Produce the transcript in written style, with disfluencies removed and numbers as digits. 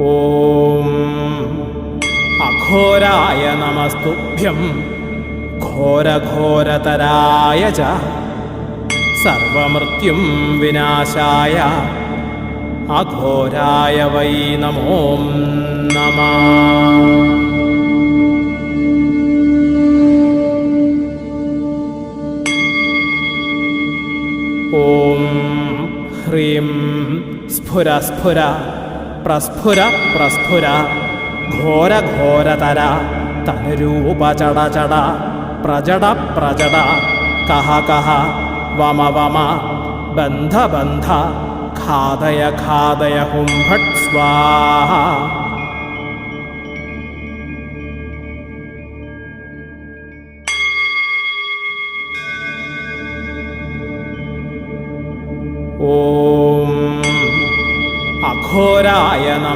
ഓം അഘോരായ നമസ്തുഭ്യം ഘോരഘോരതരായ ച സർവമൃത്യും വിനാശായ അഘോരായ വൈ നമോ നമഃ. ഓം ഹ്രീം സ്ഫുര സ്ഫുര പ്രസ്ഫുര പ്രസ്ഫുര ഘോരഘോരതര തനുരൂപ ചട ചട പ്രജട പ്രജട കഹ കഹ വമ വമ ബന്ധ ബന്ധ ഖാദയ ഖാദയ ഹും ഭട്ട് സ്വാഹ. ഓം അഘോരായ നമഃ.